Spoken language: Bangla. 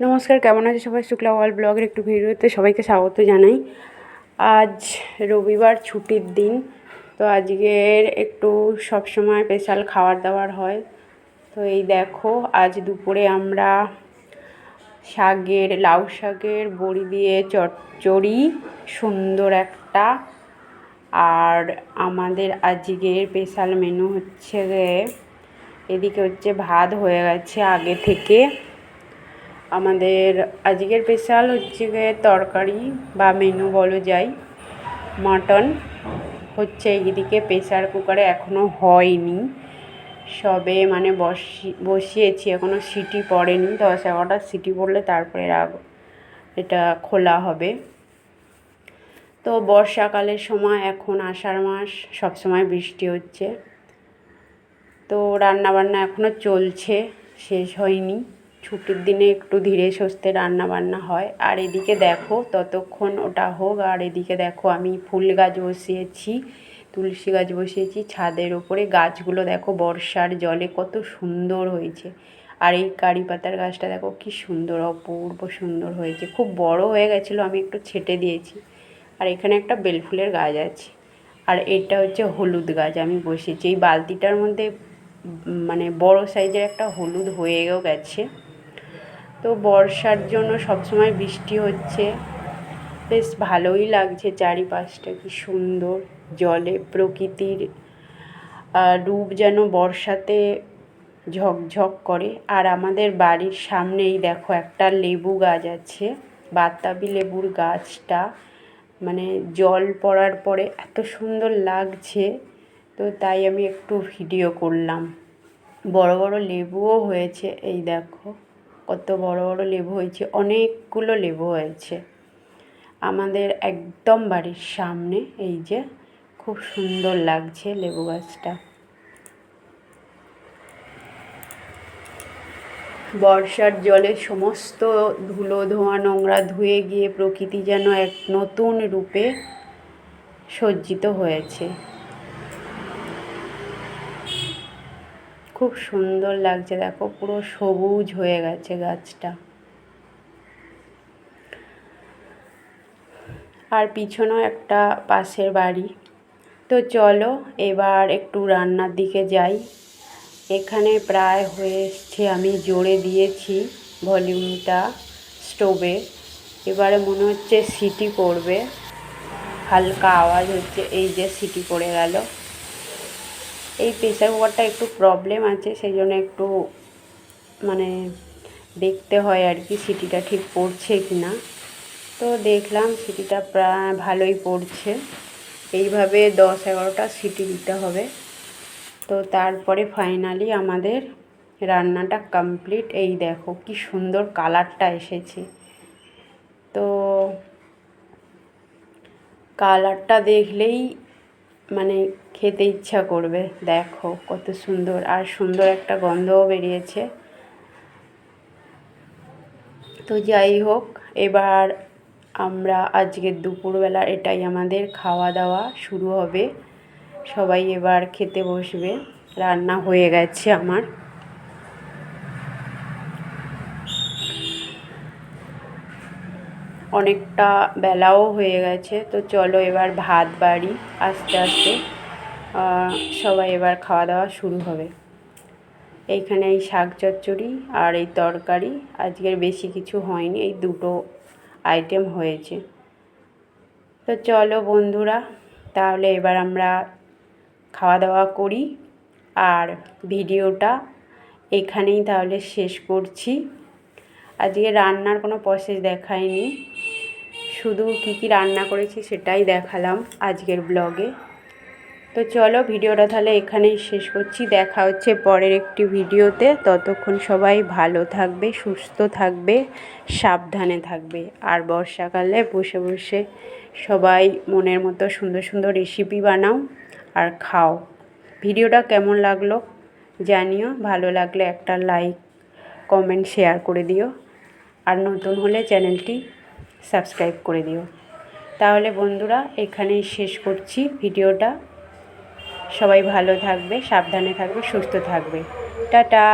নমস্কার, কেমন আছে সবাই? শুক্লা ওয়ার্ল্ড ব্লগের একটু ভিডিওতে সবাইকে স্বাগত জানাই। আজ রবিবার, ছুটির দিন। তো আজকের একটু সবসময় স্পেশাল খাবার দাবার হয়। তো এই দেখো, আজ দুপুরে আমরা লাউ শাকের বড়ি দিয়ে চচ্চড়ি, সুন্দর একটা। আর আমাদের আজকের স্পেশাল মেনু হচ্ছে এদিকে হচ্ছে ভাত হয়ে গেছে আগে থেকে। আমাদের আজকের স্পেশাল হচ্ছে তরকারি বা মেনু বলা যায়, মাটন হচ্ছে। এইদিকে প্রেসার কুকারে এখনও হয়নি, সবে মানে বসিয়েছি, এখনও সিটি পড়েনি। 10-11টা সিটি পড়লে তারপরে এটা খোলা হবে। তো বর্ষাকালের সময়, এখন আষাঢ় মাস, সবসময় বৃষ্টি হচ্ছে। তো রান্নাবান্না এখনও চলছে, শেষ হয়নি। ছুটির দিনে একটু ধীরে সুস্থে রান্নাবান্না হয়। আর এদিকে দেখো, ততক্ষণ ওটা হোক, আর এদিকে দেখো আমি ফুল গাছ বসিয়েছি, তুলসী গাছ বসিয়েছি ছাদের ওপরে। গাছগুলো দেখো বর্ষার জলে কত সুন্দর হয়েছে। আর এই কারি পাতার গাছটা দেখো কি সুন্দর, অপূর্ব সুন্দর হয়েছে। খুব বড় হয়ে গেছিলো, আমি একটু ছেটে দিয়েছি। আর এখানে একটা বেলফুলের গাছ আছে। আর এটা হচ্ছে হলুদ গাছ আমি বসিয়েছি। এই বালতিটার মধ্যে মানে বড় সাইজের একটা হলুদ হয়েও গেছে। তো বর্ষার জন্য সবসময় বৃষ্টি হচ্ছে, বেশ ভালোই লাগছে। চারিপাশটা কি সুন্দর, জলে প্রকৃতির রূপ যেন বর্ষাতে ঝকঝক করে। আর আমাদের বাড়ির সামনেই দেখো একটা লেবু গাছ আছে, বাতাবি লেবুর গাছটা মানে জল পড়ার পরে এত সুন্দর লাগছে। তো তাই আমি একটু ভিডিও করলাম। বড় বড় লেবুও হয়েছে, এই দেখো কত বড় বড় লেবু হয়েছে, অনেকগুলো লেবু হয়েছে আমাদের একদম বাড়ির সামনে। এই যে খুব সুন্দর লাগছে লেবু গাছটা। বর্ষার জলে সমস্ত ধুলো ধোঁয়া নোংরা ধুয়ে গিয়ে প্রকৃতি যেন এক নতুন রূপে সজ্জিত হয়েছে। খুব সুন্দর লাগছে, দেখো পুরো সবুজ হয়ে গেছে গাছটা। আর পিছনেও একটা পাশের বাড়ি। তো চলো এবার একটু রান্নার দিকে যাই। এখানে প্রায় হয়ে এসছে, আমি জোরে দিয়েছি ভলিউমটা স্টোভে। এবারে মনে হচ্ছে সিটি পড়বে, হালকা আওয়াজ হচ্ছে। এই যে সিটি পড়ে গেল। এই প্রেসার কুকারটা একটু প্রবলেম আছে, সেই জন্য একটু মানে দেখতে হয় আর কি, সিটিটা ঠিক পড়ছে কি না। তো দেখলাম সিটিটা প্রায় ভালোই পড়ছে। এইভাবে 10-11টা সিটি দিতে হবে। তো তারপরে ফাইনালি আমাদের রান্নাটা কমপ্লিট। এই দেখো কি সুন্দর কালারটা এসেছে। তো কালারটা দেখলেই মানে খেতে ইচ্ছা করবে। দেখো কত সুন্দর, আর সুন্দর একটা গন্ধও বেরিয়েছে। তো যাই হোক, এবার আমরা আজকের দুপুরবেলা এটাই আমাদের খাওয়া দাওয়া শুরু হবে। সবাই এবার খেতে বসবে। রান্না হয়ে গেছে আমার। অনেকটা বেলাও হয়ে গেছে। তো চলো এবার ভাত বাড়ি, আস্তে আস্তে সবাই এবার খাওয়া দাওয়া শুরু হবে। এইখানে এই শাক চচ্চড়ি আর এই তরকারি, আজকের বেশি কিছু হয়নি, এই দুটো আইটেম হয়েছে। তো চলো বন্ধুরা, তাহলে এবার আমরা খাওয়া দাওয়া করি। আর ভিডিওটা এখানেই তাহলে শেষ করছি। আজকে রান্নার কোনো প্রসেস দেখাইনি, শুধু কী রান্না করেছি সেটাই দেখালাম আজকের ব্লগে। তো চলো ভিডিওটা তাহলে এখানেই শেষ করছি। দেখা হচ্ছে পরের একটি ভিডিওতে। ততক্ষণ সবাই ভালো থাকবে, সুস্থ থাকবে, সাবধানে থাকবে। আর বর্ষাকালে বসে বসে সবাই মনের মতো সুন্দর সুন্দর রেসিপি বানাও আর খাও। ভিডিওটা কেমন লাগলো জানিও, ভালো লাগলে একটা লাইক, কমেন্ট, শেয়ার করে দিও। আর নতুন হলে চ্যানেলটি সাবস্ক্রাইব করে দিও। তাহলে বন্ধুরা এখানেই শেষ করছি ভিডিওটা। সবাই ভালো থাকবে, সাবধানে থাকবে, সুস্থ থাকবে। টাটা।